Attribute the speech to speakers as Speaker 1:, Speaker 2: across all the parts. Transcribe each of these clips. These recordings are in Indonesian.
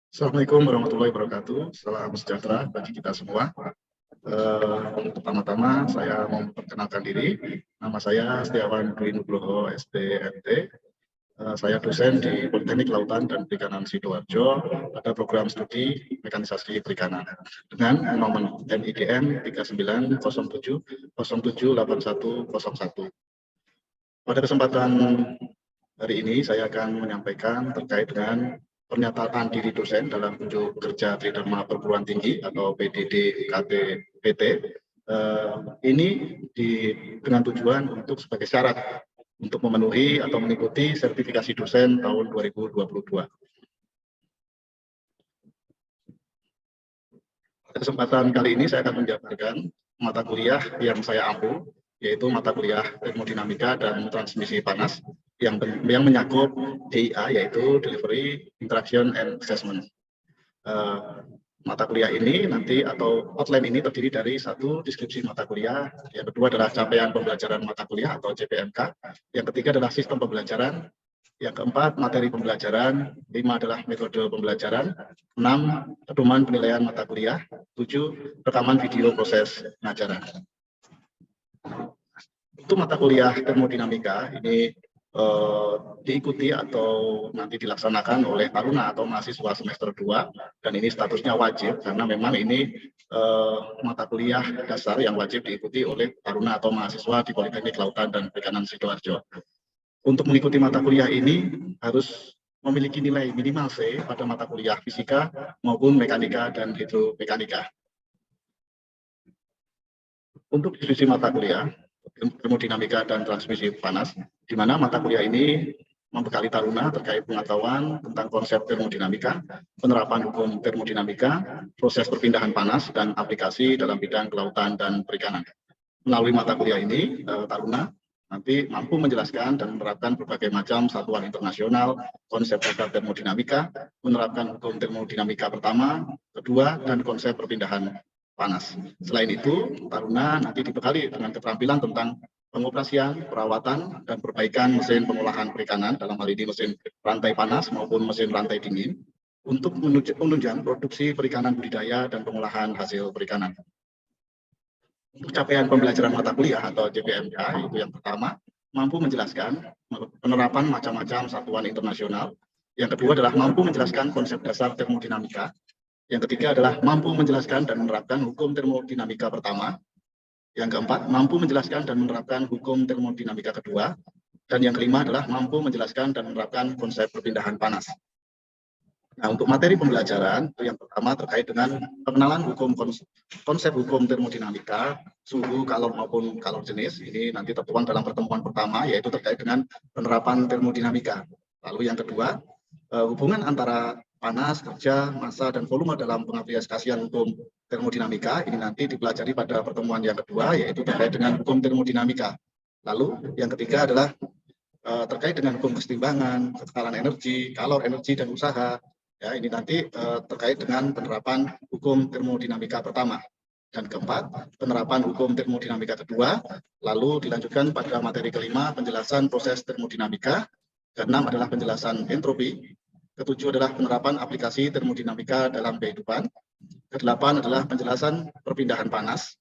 Speaker 1: Assalamualaikum warahmatullahi wabarakatuh. Salam sejahtera bagi kita semua. Pertama-tama saya mau memperkenalkan diri. Nama saya Setiawan Dwi Nugroho, SPMT. Saya dosen di Politeknik Kelautan dan Perikanan Sidoarjo pada program studi mekanisasi perikanan dengan nomor NIDM 3907078101. Pada kesempatan hari ini saya akan menyampaikan terkait dengan pernyataan diri dosen dalam bentuk kerja Tridharma Perguruan Tinggi atau PDD KTPT. Ini dengan tujuan untuk sebagai syarat untuk memenuhi atau mengikuti sertifikasi dosen tahun 2022. Pada kesempatan kali ini saya akan menjabarkan mata kuliah yang saya ampu, yaitu mata kuliah termodinamika dan transmisi panas yang menyakup DIA, yaitu Delivery, Interaction, and Assessment. Mata kuliah ini nanti atau outline ini terdiri dari satu deskripsi mata kuliah, yang kedua adalah capaian pembelajaran mata kuliah atau CPMK, yang ketiga adalah sistem pembelajaran, yang keempat materi pembelajaran, 5 adalah metode pembelajaran, 6 pedoman penilaian mata kuliah, 7 rekaman video proses pengajaran. Untuk mata kuliah termodinamika ini diikuti atau nanti dilaksanakan oleh taruna atau mahasiswa semester 2, dan ini statusnya wajib karena memang ini mata kuliah dasar yang wajib diikuti oleh taruna atau mahasiswa di Politeknik Kelautan dan Perikanan Sidoarjo. Untuk mengikuti mata kuliah ini harus memiliki nilai minimal C pada mata kuliah fisika maupun mekanika dan hidromekanika. Untuk diskusi mata kuliah termodinamika dan transmisi panas, di mana mata kuliah ini membekali taruna terkait pengetahuan tentang konsep termodinamika, penerapan hukum termodinamika, proses perpindahan panas, dan aplikasi dalam bidang kelautan dan perikanan. Melalui mata kuliah ini, taruna nanti mampu menjelaskan dan menerapkan berbagai macam satuan internasional, konsep dasar termodinamika, menerapkan hukum termodinamika pertama, kedua, dan konsep perpindahan panas. Selain itu, taruna nanti dibekali dengan keterampilan tentang pengoperasian, perawatan, dan perbaikan mesin pengolahan perikanan, dalam hal ini mesin rantai panas maupun mesin rantai dingin, untuk menunjang produksi perikanan budidaya dan pengolahan hasil perikanan. Untuk capaian pembelajaran mata kuliah atau JPMK, itu yang pertama, mampu menjelaskan penerapan macam-macam satuan internasional. Yang kedua adalah mampu menjelaskan konsep dasar termodinamika. Yang ketiga adalah mampu menjelaskan dan menerapkan hukum termodinamika pertama. Yang keempat, mampu menjelaskan dan menerapkan hukum termodinamika kedua. Dan yang kelima adalah mampu menjelaskan dan menerapkan konsep perpindahan panas. Nah, untuk materi pembelajaran, itu yang pertama terkait dengan pengenalan konsep hukum termodinamika, suhu, kalor maupun kalor jenis. Ini nanti tertuang dalam pertemuan pertama, yaitu terkait dengan penerapan termodinamika. Lalu yang kedua, hubungan antara panas, kerja, massa, dan volume dalam pengaplikasian hukum termodinamika. Ini nanti dipelajari pada pertemuan yang kedua, yaitu terkait dengan hukum termodinamika. Lalu yang ketiga adalah terkait dengan hukum kesetimbangan, kekekalan energi, kalor energi, dan usaha. Ya, ini nanti terkait dengan penerapan hukum termodinamika pertama. Dan keempat, penerapan hukum termodinamika kedua, lalu dilanjutkan pada materi kelima, penjelasan proses termodinamika. Keenam adalah penjelasan entropi. Ketujuh adalah penerapan aplikasi termodinamika dalam kehidupan. Kedelapan adalah penjelasan perpindahan panas.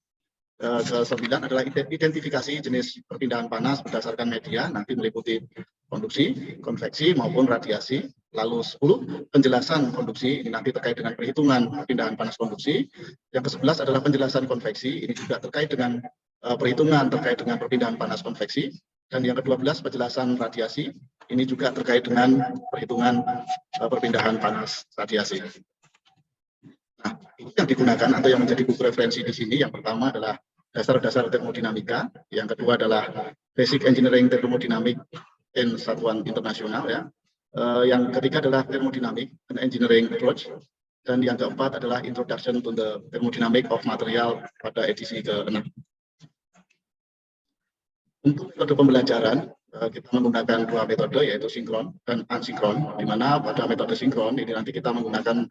Speaker 1: Kesembilan adalah identifikasi jenis perpindahan panas berdasarkan media, nanti meliputi konduksi, konveksi, maupun radiasi. Lalu 10, penjelasan konduksi, ini nanti terkait dengan perhitungan perpindahan panas konduksi. Yang ke-11 adalah penjelasan konveksi, ini juga terkait dengan perhitungan terkait dengan perpindahan panas konveksi. Dan yang ke-12, penjelasan radiasi, ini juga terkait dengan perhitungan perpindahan panas radiasi. Nah, ini yang digunakan atau yang menjadi buku referensi di sini, yang pertama adalah dasar-dasar termodinamika, yang kedua adalah Basic Engineering Thermodynamic in Satuan Internasional, ya. Yang ketiga adalah Thermodynamic and Engineering Approach, dan yang keempat adalah Introduction to the Thermodynamic of Material pada edisi ke-6. Untuk metode pembelajaran, kita menggunakan dua metode, yaitu sinkron dan asinkron, di mana pada metode sinkron ini nanti kita menggunakan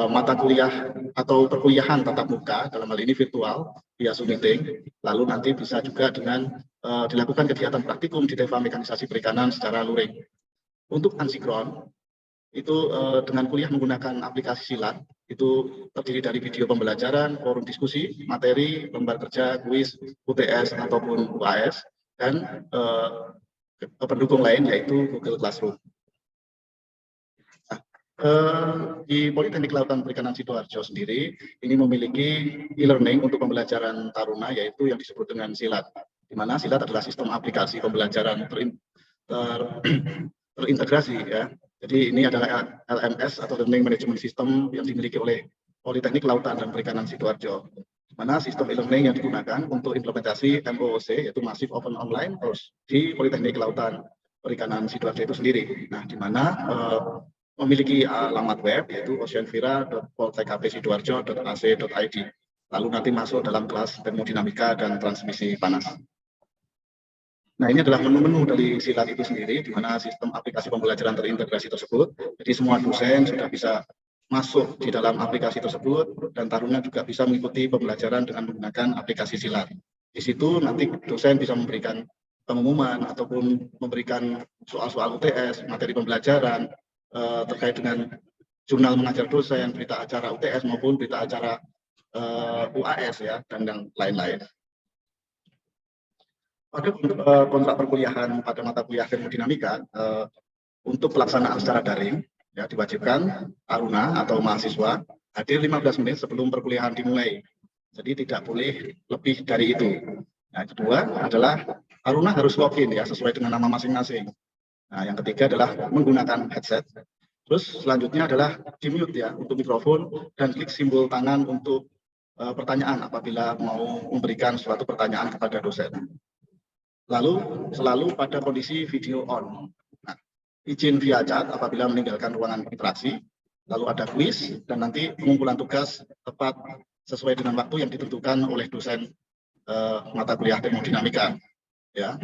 Speaker 1: mata kuliah atau perkuliahan tatap muka, dalam hal ini virtual via Zoom meeting, lalu nanti bisa juga dengan dilakukan kegiatan praktikum di tema mekanisasi perikanan secara luring. Untuk asinkron, Itu dengan kuliah menggunakan aplikasi Silat, itu terdiri dari video pembelajaran, forum diskusi, materi, lembar kerja, kuis, UTS ataupun UAS, dan pendukung lain yaitu Google Classroom. Di Politeknik Kelautan Perikanan Sidoarjo sendiri ini memiliki e-learning untuk pembelajaran taruna yaitu yang disebut dengan Silat, di mana Silat adalah sistem aplikasi pembelajaran terintegrasi ya. Jadi ini adalah LMS atau Learning Management System yang dimiliki oleh Politeknik Kelautan dan Perikanan Sidoarjo, di mana sistem e-learning yang digunakan untuk implementasi MOOC yaitu Massive Open Online Course di Politeknik Kelautan Perikanan Sidoarjo itu sendiri. Nah, di mana memiliki alamat web yaitu oceanvira.poltekapsidoarjo.ac.id. Lalu nanti masuk dalam kelas termodinamika dan transmisi panas. Nah, ini adalah menu-menu dari Silat itu sendiri, di mana sistem aplikasi pembelajaran terintegrasi tersebut. Jadi semua dosen sudah bisa masuk di dalam aplikasi tersebut, dan taruna juga bisa mengikuti pembelajaran dengan menggunakan aplikasi Silat. Di situ nanti dosen bisa memberikan pengumuman ataupun memberikan soal-soal UTS, materi pembelajaran, terkait dengan jurnal mengajar dosen, berita acara UTS maupun berita acara UAS ya, dan yang lain-lain. Pada kontrak perkuliahan pada mata kuliah termodinamika, untuk pelaksanaan secara daring ya diwajibkan taruna atau mahasiswa hadir 15 menit sebelum perkuliahan dimulai. Jadi tidak boleh lebih dari itu. Nah, kedua adalah taruna harus login ya sesuai dengan nama masing-masing. Nah, yang ketiga adalah menggunakan headset. Terus selanjutnya adalah di-mute ya untuk mikrofon dan klik simbol tangan untuk pertanyaan apabila mau memberikan suatu pertanyaan kepada dosen. Lalu selalu pada kondisi video on. Nah, izin via chat apabila meninggalkan ruangan interaksi. Lalu ada kuis dan nanti pengumpulan tugas tepat sesuai dengan waktu yang ditentukan oleh dosen mata kuliah termodinamika. Ya.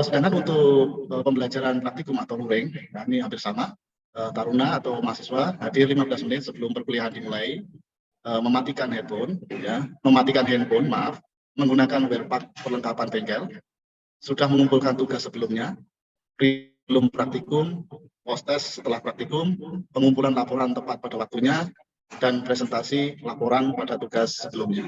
Speaker 1: Sedangkan untuk pembelajaran praktikum atau luring, nah ini hampir sama. Taruna atau mahasiswa hadir 15 menit sebelum perkuliahan dimulai, mematikan handphone, menggunakan wearpad perlengkapan bengkel, sudah mengumpulkan tugas sebelumnya, belum praktikum, post-test setelah praktikum, pengumpulan laporan tepat pada waktunya, dan presentasi laporan pada tugas sebelumnya.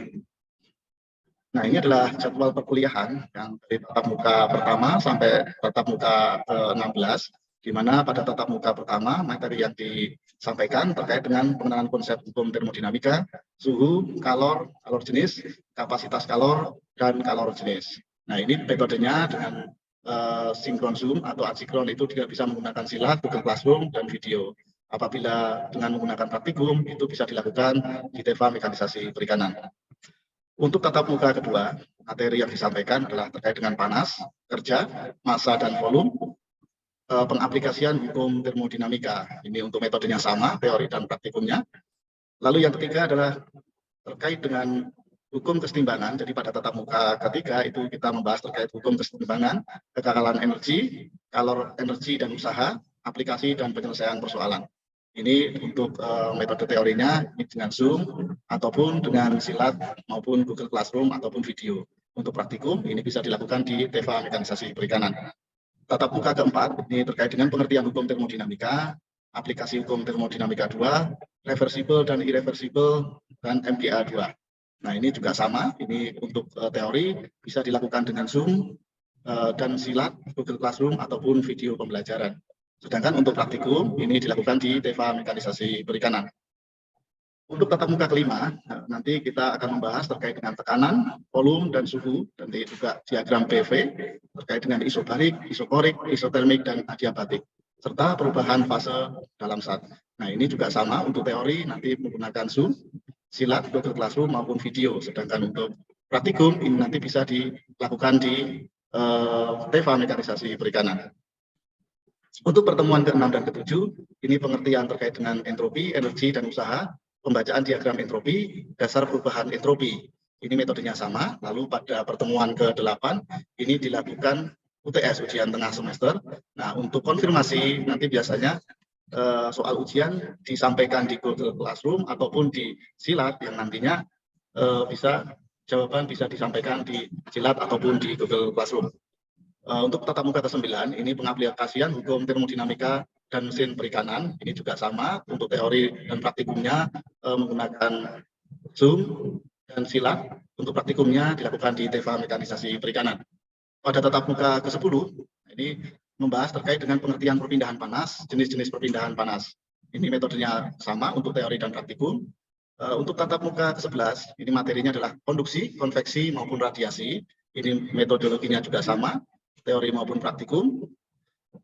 Speaker 1: Nah, ini adalah jadwal perkuliahan yang dari tatap muka pertama sampai tatap muka ke-16, di mana pada tatap muka pertama materi yang disampaikan terkait dengan pengenalan konsep hukum termodinamika, suhu, kalor, kalor jenis, kapasitas kalor, dan kalor jenis. Nah, ini metodenya dengan sinkron Zoom atau asinkron itu tidak bisa menggunakan Silat, Google Classroom, dan video. Apabila dengan menggunakan praktikum, itu bisa dilakukan di TEFA Mekanisasi Perikanan. Untuk tatap muka kedua, materi yang disampaikan adalah terkait dengan panas, kerja, massa, dan volume, pengaplikasian hukum termodinamika. Ini untuk metodenya sama, teori dan praktikumnya. Lalu yang ketiga adalah terkait dengan hukum kesetimbangan. Jadi pada tatap muka ketiga itu kita membahas terkait hukum kesetimbangan, kekakalan energi, kalor energi dan usaha, aplikasi dan penyelesaian persoalan. Ini untuk metode teorinya ini dengan Zoom ataupun dengan Silat maupun Google Classroom ataupun video. Untuk praktikum ini bisa dilakukan di TEFA Mekanisasi Perikanan. Tatap muka keempat ini terkait dengan pengertian hukum termodinamika, aplikasi hukum termodinamika 2, reversible dan irreversible, dan MPA 2. Nah, ini juga sama, ini untuk teori bisa dilakukan dengan Zoom dan Silat, Google Classroom ataupun video pembelajaran. Sedangkan untuk praktikum ini dilakukan di TEFA Mekanisasi Perikanan. Untuk tatap muka kelima, nanti kita akan membahas terkait dengan tekanan, volume, dan suhu, dan juga diagram PV terkait dengan isobarik, isokorik, isotermik, dan adiabatik, serta perubahan fase dalam zat. Nah, ini juga sama untuk teori nanti menggunakan Zoom, Silat, Google Classroom maupun video. Sedangkan untuk praktikum ini nanti bisa dilakukan di TEFA Mekanisasi Perikanan. Untuk pertemuan ke-6 dan ke-7, ini pengertian terkait dengan entropi, energi, dan usaha, pembacaan diagram entropi, dasar perubahan entropi. Ini metodenya sama. Lalu pada pertemuan ke-8, ini dilakukan UTS, ujian tengah semester. Nah, untuk konfirmasi nanti biasanya soal ujian disampaikan di Google Classroom ataupun di Silat yang nantinya jawaban bisa disampaikan di Silat ataupun di Google Classroom. Untuk tatap muka ke-9, ini pengaplikasian hukum termodinamika dan mesin perikanan. Ini juga sama untuk teori dan praktikumnya menggunakan Zoom dan silat. Untuk praktikumnya dilakukan di TEFA Mekanisasi Perikanan. Pada tatap muka ke-10 ini membahas terkait dengan pengertian perpindahan panas, jenis-jenis perpindahan panas. Ini metodenya sama untuk teori dan praktikum. Untuk tatap muka ke-11 ini materinya adalah konduksi, konveksi maupun radiasi. Ini metodologinya juga sama, teori maupun praktikum.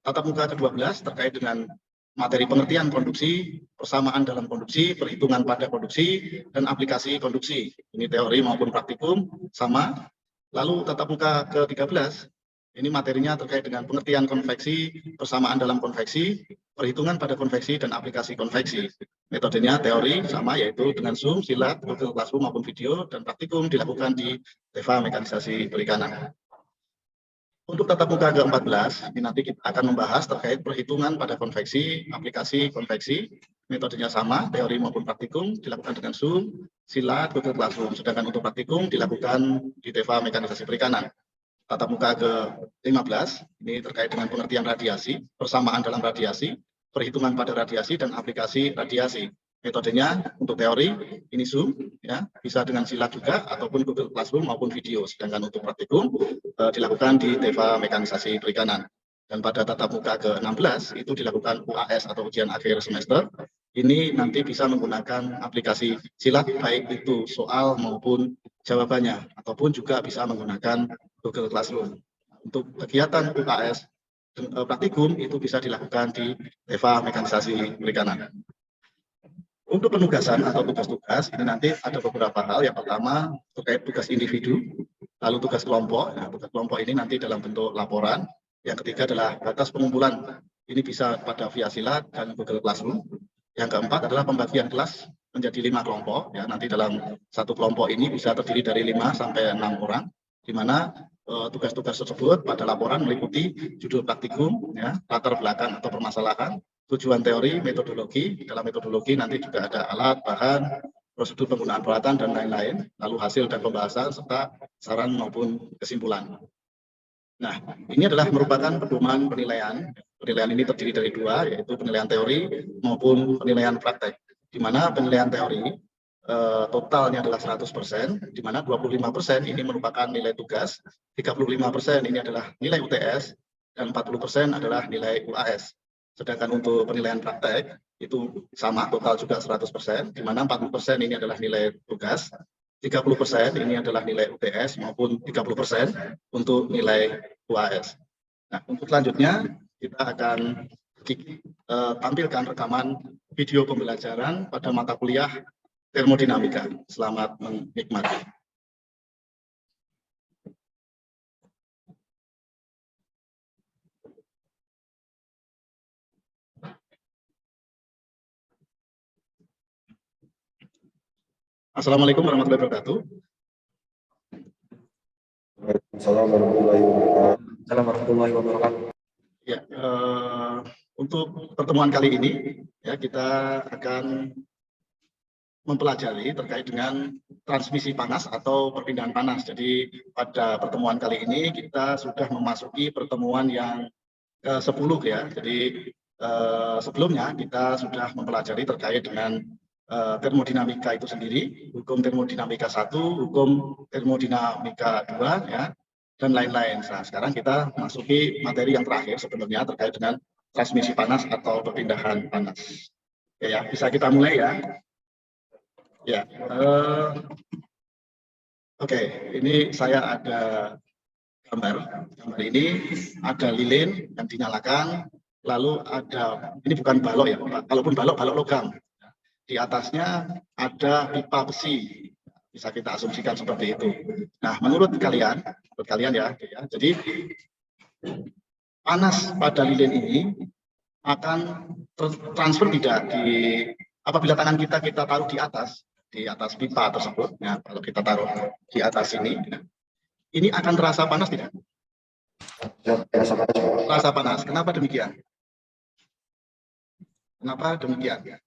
Speaker 1: Tatap muka ke-12 terkait dengan materi pengertian konduksi, persamaan dalam konduksi, perhitungan pada konduksi, dan aplikasi konduksi. Ini teori maupun praktikum sama. Lalu tatap muka ke-13, ini materinya terkait dengan pengertian konveksi, persamaan dalam konveksi, perhitungan pada konveksi, dan aplikasi konveksi. Metodenya teori sama, yaitu dengan Zoom, silat, Google Classroom maupun video, dan praktikum dilakukan di TEFA Mekanisasi Perikanan. Untuk tatap muka ke-14, ini nanti kita akan membahas terkait perhitungan pada konveksi, aplikasi konveksi. Metodenya sama, teori maupun praktikum, dilakukan dengan Zoom, silat, Google Classroom. Sedangkan untuk praktikum dilakukan di TEFA Mekanisasi Perikanan. Tatap muka ke-15, ini terkait dengan pengertian radiasi, persamaan dalam radiasi, perhitungan pada radiasi, dan aplikasi radiasi. Metodenya untuk teori ini Zoom, ya, bisa dengan silat juga ataupun Google Classroom maupun video. Sedangkan untuk praktikum dilakukan di TEFA Mekanisasi Perikanan. Dan pada tatap muka ke-16 itu dilakukan UAS atau ujian akhir semester. Ini nanti bisa menggunakan aplikasi silat, baik itu soal maupun jawabannya, ataupun juga bisa menggunakan Google Classroom. Untuk kegiatan UAS praktikum itu bisa dilakukan di TEFA Mekanisasi Perikanan. Untuk penugasan atau tugas-tugas, ini nanti ada beberapa hal. Yang pertama terkait tugas individu, lalu tugas kelompok. Nah, tugas kelompok ini nanti dalam bentuk laporan. Yang ketiga adalah batas pengumpulan. Ini bisa pada via silat dan Google Classroom. Yang keempat adalah pembagian kelas menjadi 5 kelompok. Ya, nanti dalam satu kelompok ini bisa terdiri dari 5 sampai 6 orang, di mana tugas-tugas tersebut pada laporan meliputi judul praktikum, ya, latar belakang atau permasalahan, tujuan teori, metodologi. Dalam metodologi nanti juga ada alat, bahan, prosedur penggunaan peralatan, dan lain-lain, lalu hasil dan pembahasan, serta saran maupun kesimpulan. Nah, ini adalah merupakan pedoman penilaian. Penilaian ini terdiri dari 2, yaitu penilaian teori maupun penilaian praktek. Di mana penilaian teori totalnya adalah 100%, di mana 25% ini merupakan nilai tugas, 35% ini adalah nilai UTS, dan 40% adalah nilai UAS. Sedangkan untuk penilaian praktek itu sama, total juga 100%, di mana 40% ini adalah nilai tugas, 30% ini adalah nilai UTS maupun 30% untuk nilai UAS. Nah, untuk selanjutnya kita akan tampilkan rekaman video pembelajaran pada mata kuliah termodinamika. Selamat menikmati. Assalamualaikum warahmatullahi wabarakatuh.
Speaker 2: Assalamualaikum warahmatullahi wabarakatuh.
Speaker 1: Ya, untuk pertemuan kali ini ya kita akan mempelajari terkait dengan transmisi panas atau perpindahan panas. Jadi pada pertemuan kali ini kita sudah memasuki pertemuan yang ke-10 ya. Jadi sebelumnya kita sudah mempelajari terkait dengan termodinamika itu sendiri, hukum termodinamika 1, hukum termodinamika 2 ya, dan lain-lain. Nah, sekarang kita masuki materi yang terakhir sebenarnya terkait dengan transmisi panas atau perpindahan panas. Ya, bisa kita mulai ya. Ya, oke, ini saya ada gambar. Gambar ini ada lilin yang dinyalakan, lalu ada, ini bukan balok ya, kalaupun balok logam. Di atasnya ada pipa besi, bisa kita asumsikan seperti itu. Nah, menurut kalian ya, jadi panas pada lilin ini akan transfer tidak apabila tangan kita taruh di atas pipa tersebut. Nah, kalau kita taruh di atas ini akan terasa panas tidak? Terasa panas. Kenapa demikian? Kenapa demikian?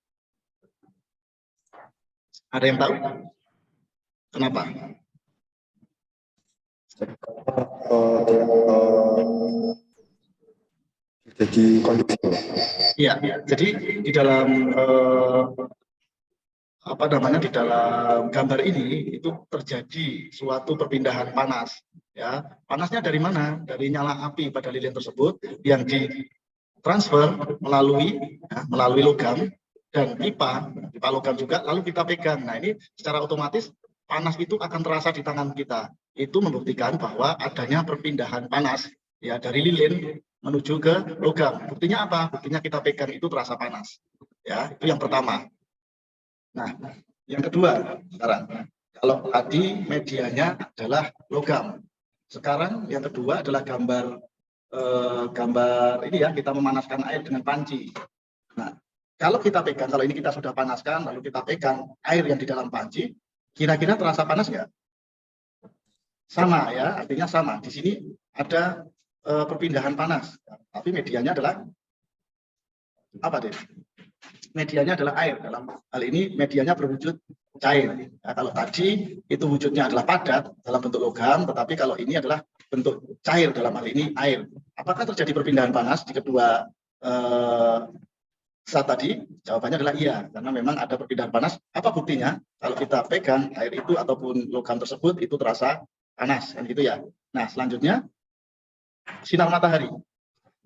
Speaker 1: Ada yang tahu? Kenapa?
Speaker 3: Jadi konduksi.
Speaker 1: Iya, jadi di dalam di dalam gambar ini itu terjadi suatu perpindahan panas. Ya, panasnya dari mana? Dari nyala api pada lilin tersebut yang ditransfer melalui logam dan pipa logam juga, lalu kita pegang. Nah, ini secara otomatis panas itu akan terasa di tangan kita. Itu membuktikan bahwa adanya perpindahan panas ya dari lilin menuju ke logam. Buktinya apa? Buktinya kita pegang itu terasa panas. Ya, itu yang pertama. Nah, yang kedua sekarang, kalau tadi medianya adalah logam. Sekarang yang kedua adalah gambar ini ya, kita memanaskan air dengan panci. Nah, kalau kita pegang, kalau ini kita sudah panaskan, lalu kita pegang air yang di dalam panci, kira-kira terasa panas nggak? Sama ya, artinya sama. Di sini ada perpindahan panas, tapi medianya adalah apa deh? Medianya adalah air. Dalam hal ini medianya berwujud cair. Ya, kalau tadi itu wujudnya adalah padat dalam bentuk logam, tetapi kalau ini adalah bentuk cair, dalam hal ini air. Apakah terjadi perpindahan panas di kedua saat tadi? Jawabannya adalah iya, karena memang ada perpindahan panas. Apa buktinya? Kalau kita pegang air itu ataupun logam tersebut itu terasa panas, kan gitu ya. Nah, selanjutnya sinar matahari.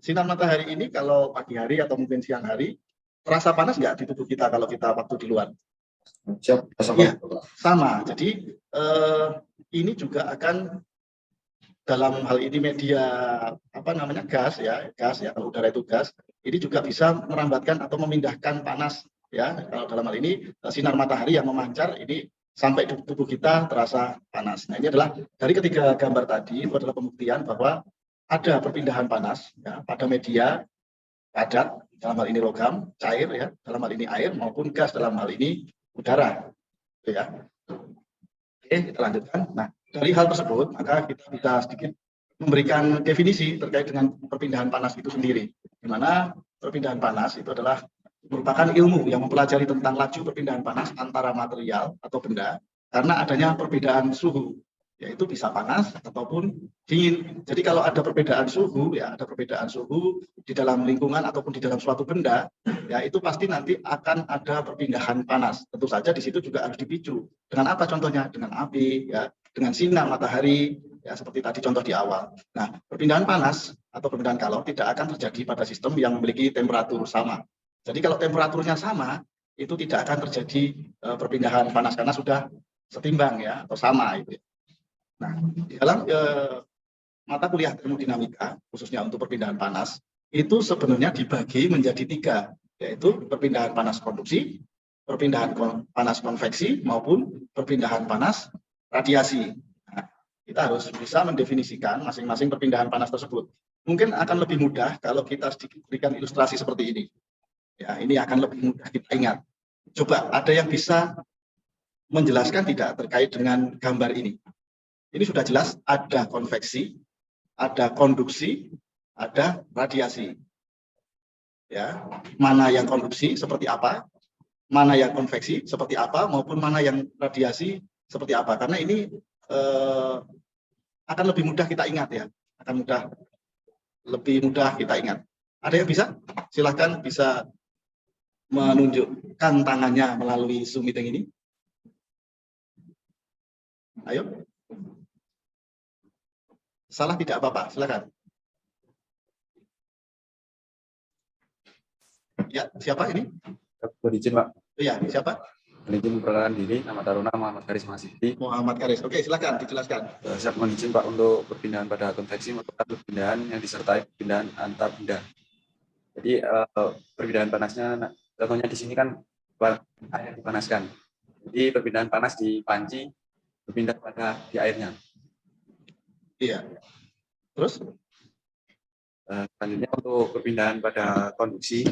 Speaker 1: Sinar matahari ini kalau pagi hari atau mungkin siang hari terasa panas nggak di tubuh kita kalau kita waktu di luar?
Speaker 3: Siap,
Speaker 1: Ya, sama. Jadi ini juga akan dalam hal ini media gas ya kalau udara itu gas, ini juga bisa merambatkan atau memindahkan panas ya. Kalau dalam hal ini sinar matahari yang memancar ini sampai di tubuh kita terasa panas. Nah, ini adalah dari ketiga gambar tadi itu adalah pembuktian bahwa ada perpindahan panas ya pada media padat, dalam hal ini logam, cair ya, dalam hal ini air, maupun gas dalam hal ini udara. Ya. Oke, kita lanjutkan. Nah, dari hal tersebut, maka kita bisa sedikit memberikan definisi terkait dengan perpindahan panas itu sendiri. Di mana perpindahan panas itu adalah merupakan ilmu yang mempelajari tentang laju perpindahan panas antara material atau benda karena adanya perbedaan suhu, yaitu bisa panas ataupun dingin. Jadi kalau ada perbedaan suhu, ya ada perbedaan suhu di dalam lingkungan ataupun di dalam suatu benda, ya itu pasti nanti akan ada perpindahan panas. Tentu saja di situ juga harus dipicu. Dengan apa contohnya? Dengan api, ya, dengan sinar matahari, ya seperti tadi contoh di awal. Nah, perpindahan panas atau perpindahan kalor tidak akan terjadi pada sistem yang memiliki temperatur sama. Jadi kalau temperaturnya sama, itu tidak akan terjadi perpindahan panas karena sudah setimbang ya atau sama itu. Nah, di dalam mata kuliah termodinamika, khususnya untuk perpindahan panas, itu sebenarnya dibagi menjadi 3, yaitu perpindahan panas konduksi, perpindahan panas konveksi, maupun perpindahan panas radiasi. Nah, kita harus bisa mendefinisikan masing-masing perpindahan panas tersebut. Mungkin akan lebih mudah kalau kita sedikit berikan ilustrasi seperti ini. Ya, ini akan lebih mudah kita ingat. Coba ada yang bisa menjelaskan tidak terkait dengan gambar ini? Ini sudah jelas ada konveksi, ada konduksi, ada radiasi. Ya, mana yang konduksi seperti apa, mana yang konveksi seperti apa, maupun mana yang radiasi seperti apa. Karena ini akan lebih mudah kita ingat ya, lebih mudah kita ingat. Ada yang bisa? Silahkan bisa menunjukkan tangannya melalui Zoom meeting ini. Ayo. Salah tidak apa-apa, silakan. Ya, siapa ini?
Speaker 3: Mohon izin, Pak.
Speaker 1: Iya, siapa?
Speaker 3: Mohon izin memperkenalkan diri, nama taruna Muhammad Karis Mahasiswi.
Speaker 1: Muhammad Karis. Oke, silakan dijelaskan.
Speaker 3: Saya mohon izin, Pak, untuk perpindahan pada konveksi merupakan perpindahan yang disertai perpindahan antar benda. Jadi perpindahan panasnya, contohnya di sini kan air dipanaskan. Jadi perpindahan panas di panci berpindah pada di airnya.
Speaker 1: Iya. Terus?
Speaker 3: Selanjutnya untuk perpindahan pada konduksi.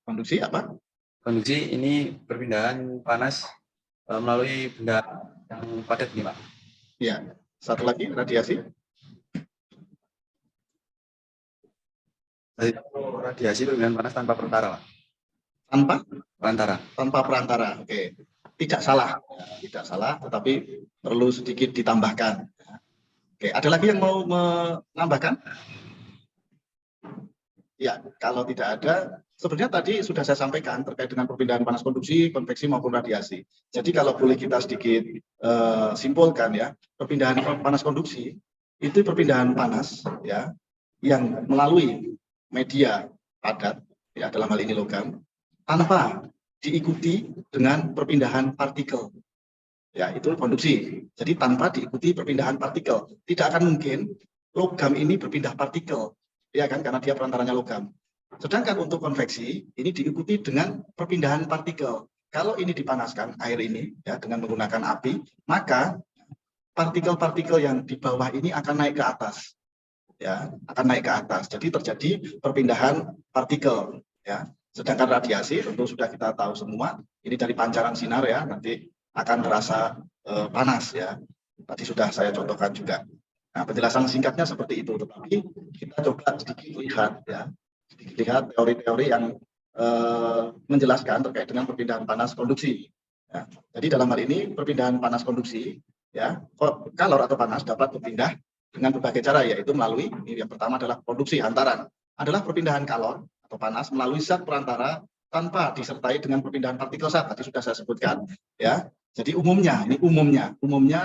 Speaker 1: Konduksi apa?
Speaker 3: Konduksi ini perpindahan panas melalui benda yang padat nih, Pak.
Speaker 1: Iya. Satu lagi, radiasi.
Speaker 3: Radiasi perpindahan panas tanpa perantara, Pak.
Speaker 1: Tanpa?
Speaker 3: Perantara.
Speaker 1: Tanpa perantara. Oke. Tidak salah, tetapi perlu sedikit ditambahkan. Oke, ada lagi yang mau menambahkan? Ya, kalau tidak ada, sebenarnya tadi sudah saya sampaikan terkait dengan perpindahan panas konduksi, konveksi maupun radiasi. Jadi kalau boleh kita sedikit simpulkan ya, perpindahan panas konduksi itu perpindahan panas ya yang melalui media padat ya dalam hal ini logam tanpa diikuti dengan perpindahan partikel. Ya, itu konduksi. Jadi tanpa diikuti perpindahan partikel. Tidak akan mungkin logam ini berpindah partikel. Ya kan, karena dia perantaranya logam. Sedangkan untuk konveksi, ini diikuti dengan perpindahan partikel. Kalau ini dipanaskan, air ini, ya dengan menggunakan api, maka partikel-partikel yang di bawah ini akan naik ke atas. Ya, akan naik ke atas. Jadi terjadi perpindahan partikel. Ya. Sedangkan radiasi, tentu sudah kita tahu semua, ini dari pancaran sinar ya, nanti akan terasa panas ya. Tadi sudah saya contohkan juga. Nah, penjelasan singkatnya seperti itu. Tetapi kita coba sedikit lihat ya, sedikit lihat teori-teori yang menjelaskan terkait dengan perpindahan panas konduksi. Ya. Jadi dalam hal ini perpindahan panas konduksi, ya, kalor atau panas dapat berpindah dengan berbagai cara, yaitu melalui ini yang pertama adalah konduksi hantaran, adalah perpindahan kalor atau panas melalui zat perantara tanpa disertai dengan perpindahan partikel zat. Tadi sudah saya sebutkan, ya. Jadi umumnya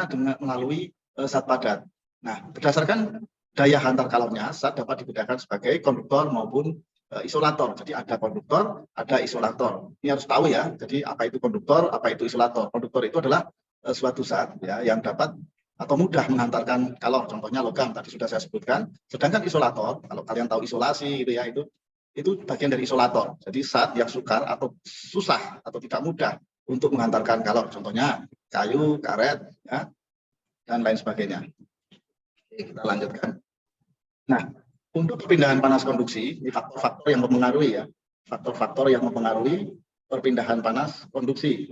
Speaker 1: dengan melalui zat padat. Nah, berdasarkan daya hantar kalornya, zat dapat dibedakan sebagai konduktor maupun isolator. Jadi ada konduktor, ada isolator. Ini harus tahu ya. Jadi apa itu konduktor, apa itu isolator? Konduktor itu adalah suatu zat ya yang dapat atau mudah menghantarkan kalor. Contohnya logam tadi sudah saya sebutkan. Sedangkan isolator, kalau kalian tahu isolasi gitu ya, itu bagian dari isolator. Jadi zat yang sukar atau susah atau tidak mudah untuk menghantarkan kalor. Contohnya kayu, karet, ya, dan lain sebagainya. Kita lanjutkan. Nah, untuk perpindahan panas konduksi, ini faktor-faktor yang mempengaruhi ya, faktor-faktor yang mempengaruhi perpindahan panas konduksi.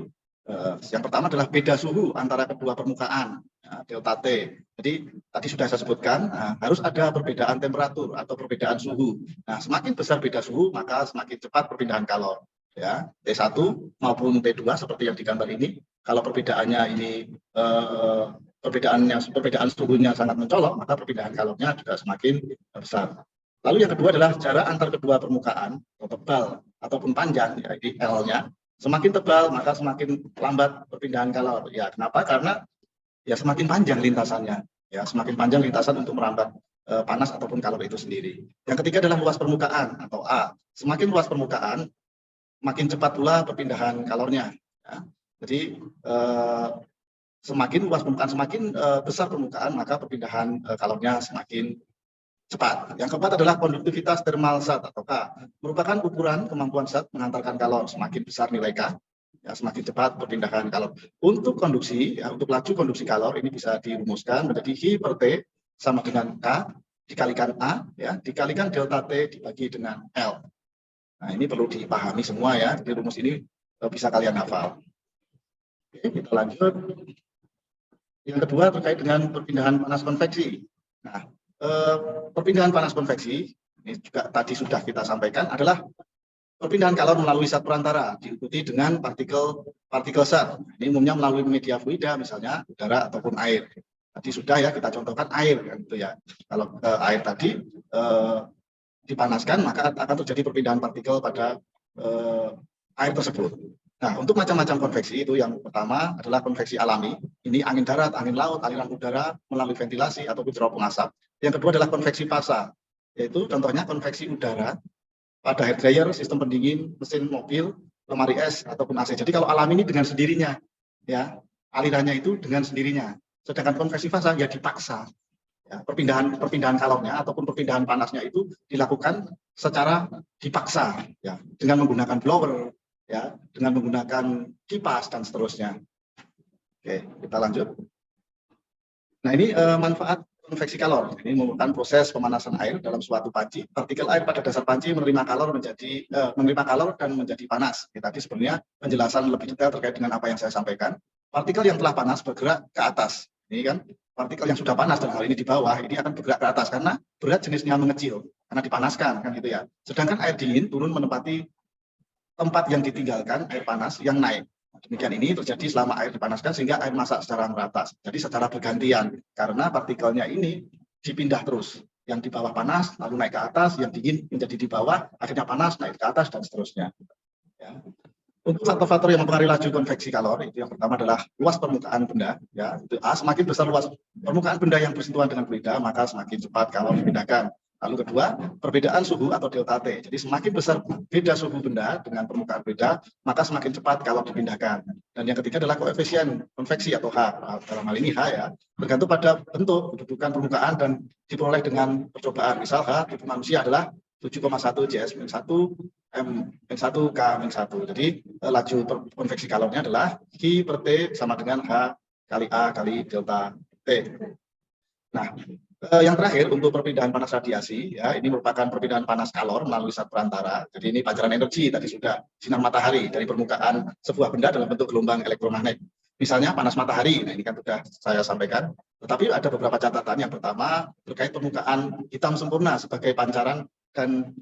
Speaker 1: Yang pertama adalah beda suhu antara kedua permukaan, ya, delta T. Jadi tadi sudah saya sebutkan, harus ada perbedaan temperatur atau perbedaan suhu. Nah, semakin besar beda suhu, maka semakin cepat perpindahan kalor. Ya, T1 maupun T2 seperti yang digambar ini. Kalau perbedaannya ini perbedaan suhunya sangat mencolok, maka perpindahan kalornya juga semakin besar. Lalu yang kedua adalah jarak antar kedua permukaan, atau tebal ataupun panjang, ya, ini L-nya. Semakin tebal, maka semakin lambat perpindahan kalor. Ya, kenapa? Karena ya semakin panjang lintasannya, ya semakin panjang lintasan untuk merambat panas ataupun kalor itu sendiri. Yang ketiga adalah luas permukaan atau A. Semakin luas permukaan, makin cepat pula perpindahan kalornya. Ya. Jadi semakin luas permukaan, semakin besar permukaan, maka perpindahan kalornya semakin cepat. Yang keempat adalah konduktivitas termal zat atau K, merupakan ukuran kemampuan zat mengantarkan kalor. Semakin besar nilai K, ya, semakin cepat perpindahan kalor. Untuk konduksi, ya, untuk laju konduksi kalor ini bisa dirumuskan menjadi I per T sama dengan K dikalikan A, ya, dikalikan delta T dibagi dengan L. Nah, ini perlu dipahami semua ya. Jadi rumus ini bisa kalian hafal. Oke, kita lanjut. Yang kedua terkait dengan perpindahan panas konveksi. Nah, perpindahan panas konveksi ini juga tadi sudah kita sampaikan adalah perpindahan kalor melalui zat perantara diikuti dengan partikel zat. Ini umumnya melalui media fluida, misalnya udara ataupun air. Tadi sudah ya kita contohkan air kan gitu ya. Kalau air tadi dipanaskan maka akan terjadi perpindahan partikel pada air tersebut. Nah, untuk macam-macam konveksi itu yang pertama adalah konveksi alami. Ini angin darat, angin laut, aliran udara melalui ventilasi ataupun cerobong asap. Yang kedua adalah konveksi fasa, yaitu contohnya konveksi udara pada hair dryer, sistem pendingin, mesin mobil, lemari es ataupun AC. Jadi kalau alami ini dengan sendirinya, ya alirannya itu dengan sendirinya. Sedangkan konveksi fasa ya dipaksa. Ya, perpindahan kalornya ataupun perpindahan panasnya itu dilakukan secara dipaksa, ya dengan menggunakan blower, ya dengan menggunakan kipas dan seterusnya. Oke, kita lanjut. Nah, ini manfaat konveksi kalor. Ini merupakan proses pemanasan air dalam suatu panci. Partikel air pada dasar panci menerima kalor dan menjadi panas. Ya, tadi sebenarnya penjelasan lebih detail terkait dengan apa yang saya sampaikan. Partikel yang telah panas bergerak ke atas. Ini kan partikel yang sudah panas dalam hal ini di bawah ini akan bergerak ke atas karena berat jenisnya mengecil karena dipanaskan kan gitu ya. Sedangkan air dingin turun menempati tempat yang ditinggalkan air panas yang naik. Demikian ini terjadi selama air dipanaskan sehingga air masak secara merata. Jadi secara bergantian karena partikelnya ini dipindah terus. Yang di bawah panas lalu naik ke atas, yang dingin menjadi di bawah, akhirnya panas naik ke atas dan seterusnya. Ya. Untuk faktor-faktor yang mempengaruhi laju konveksi kalor itu yang pertama adalah luas permukaan benda. Ya, itu semakin besar luas permukaan benda yang bersentuhan dengan fluida maka semakin cepat kalor dipindahkan. Lalu kedua, perbedaan suhu atau delta T. Jadi semakin besar beda suhu benda dengan permukaan beda, maka semakin cepat kalor dipindahkan. Dan yang ketiga adalah koefisien konveksi atau H. Dalam hal ini H ya, bergantung pada bentuk, kedudukan permukaan dan diperoleh dengan percobaan. Misal H di manusia adalah 7,1 JS-1 M1 K-1. Jadi laju konveksi kalornya adalah Q per T sama dengan H kali A kali delta T. Nah, yang terakhir untuk perpindahan panas radiasi, ya ini merupakan perpindahan panas kalor melalui zat perantara. Jadi ini pancaran energi tadi sudah sinar matahari dari permukaan sebuah benda dalam bentuk gelombang elektromagnet. Misalnya panas matahari, nah ini kan sudah saya sampaikan. Tetapi ada beberapa catatan. Yang pertama terkait permukaan hitam sempurna sebagai pancaran dan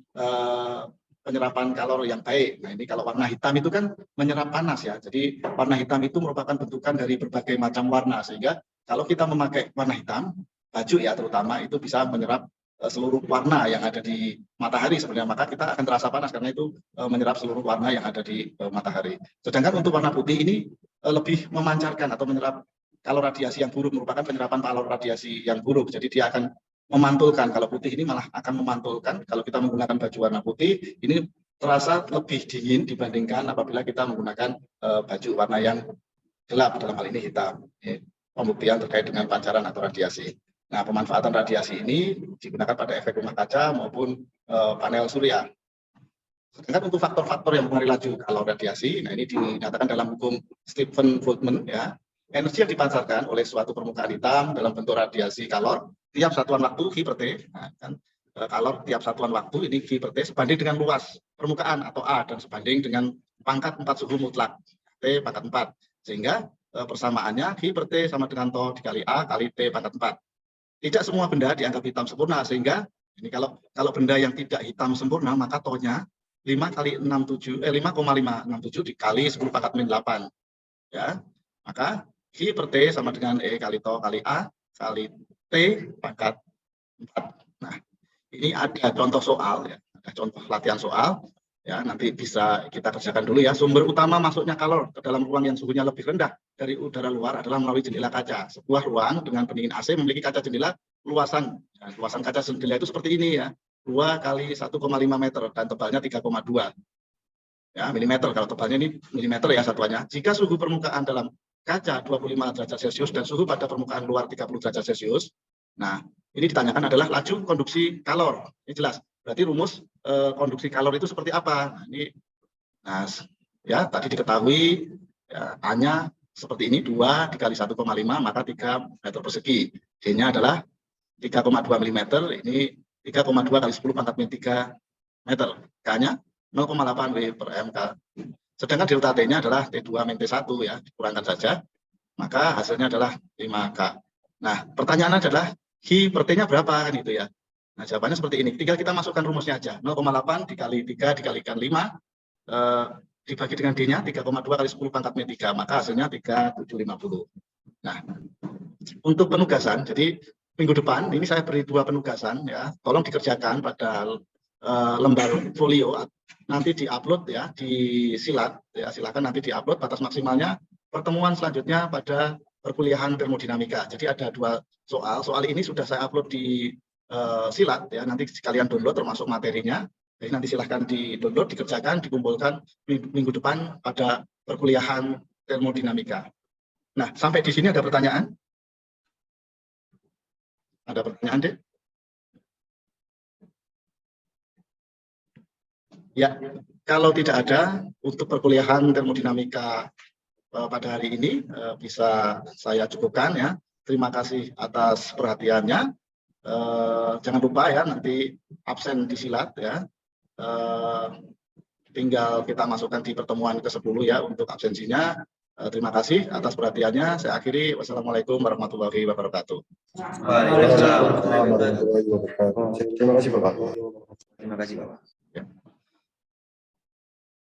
Speaker 1: penyerapan kalor yang baik. Nah ini kalau warna hitam itu kan menyerap panas ya. Jadi warna hitam itu merupakan bentukan dari berbagai macam warna sehingga kalau kita memakai warna hitam baju ya terutama itu bisa menyerap seluruh warna yang ada di matahari sebenarnya, maka kita akan terasa panas karena itu menyerap seluruh warna yang ada di matahari. Sedangkan untuk warna putih ini lebih memancarkan atau menyerap kalor radiasi yang buruk, merupakan penyerapan kalor radiasi yang buruk. Jadi dia akan memantulkan. Kalau putih ini malah akan memantulkan. Kalau kita menggunakan baju warna putih ini terasa lebih dingin dibandingkan apabila kita menggunakan baju warna yang gelap, dalam hal ini hitam. Pembuktian terkait dengan pancaran atau radiasi. Nah, pemanfaatan radiasi ini digunakan pada efek rumah kaca maupun panel surya. Sedangkan untuk faktor-faktor yang mempengaruhi laju kalor radiasi, nah ini dinyatakan dalam hukum Stephen Boltzmann ya, energi yang dipancarkan oleh suatu permukaan hitam dalam bentuk radiasi kalor tiap satuan waktu Q per T, nah, kan, kalor tiap satuan waktu ini Q per T sebanding dengan luas permukaan atau A dan sebanding dengan pangkat 4 suhu mutlak T pangkat 4, sehingga persamaannya Q per T sama dengan tau dikali A kali T pangkat 4. Tidak semua benda dianggap hitam sempurna sehingga ini kalau benda yang tidak hitam sempurna maka taunya 5,567 dikali 10 pangkat min 8 ya, maka Q per T sama dengan E kali tau kali A kali T pangkat 4. Nah, ini ada contoh soal ya, ada contoh latihan soal ya, nanti bisa kita kerjakan dulu ya. Sumber utama masuknya kalor ke dalam ruang yang suhunya lebih rendah dari udara luar adalah melalui jendela kaca. Sebuah ruang dengan pendingin AC memiliki kaca jendela luasan. Nah, luasan kaca jendela itu seperti ini ya, 2 kali 1,5 meter dan tebalnya 3,2 ya, milimeter. Kalau tebalnya ini milimeter ya satuannya. Jika suhu permukaan dalam kaca 25 derajat Celcius dan suhu pada permukaan luar 30 derajat Celcius. Nah, ini ditanyakan adalah laju konduksi kalor. Ini jelas. Berarti rumus konduksi kalor itu seperti apa? Nah, ini nah, ya tadi diketahui ya, A-nya seperti ini 2 dikali 1,5 maka 3 meter persegi. D-nya adalah 3,2 mm, ini 3,2 kali 10 pangkat min 3 meter. K-nya 0,8 W per MK. Sedangkan delta T-nya adalah T2 min T1 ya, dikurangkan saja. Maka hasilnya adalah 5K. Nah, pertanyaan adalah Q per T-nya berapa kan itu ya. Nah, jawabannya seperti ini. Tinggal kita masukkan rumusnya aja. 0,8 dikali 3 dikalikan 5 dibagi dengan D-nya 3,2 kali 10 pangkat min 3, maka hasilnya 3750. Nah, untuk penugasan, jadi minggu depan ini saya beri 2 penugasan ya. Tolong dikerjakan pada lembar folio, nanti diupload ya di Silat ya, silakan nanti diupload. Batas maksimalnya pertemuan selanjutnya pada perkuliahan termodinamika. Jadi ada 2 soal. Soal ini sudah saya upload di Silat ya, nanti sekalian download termasuk materinya. Jadi nanti silahkan di-download, dikerjakan, dikumpulkan minggu depan pada perkuliahan termodinamika. Nah, sampai di sini ada pertanyaan? Ada pertanyaan, Dek? Ya, kalau tidak ada, untuk perkuliahan termodinamika pada hari ini bisa saya cukupkan ya. Terima kasih atas perhatiannya. Jangan lupa ya, nanti absen di Silat ya. Tinggal kita masukkan di pertemuan ke-10 ya untuk absensinya. Terima kasih atas perhatiannya. Saya akhiri. Wassalamualaikum warahmatullahi wabarakatuh.
Speaker 2: Waalaikumsalam warahmatullahi wabarakatuh. Terima kasih Bapak.
Speaker 3: Terima kasih Bapak.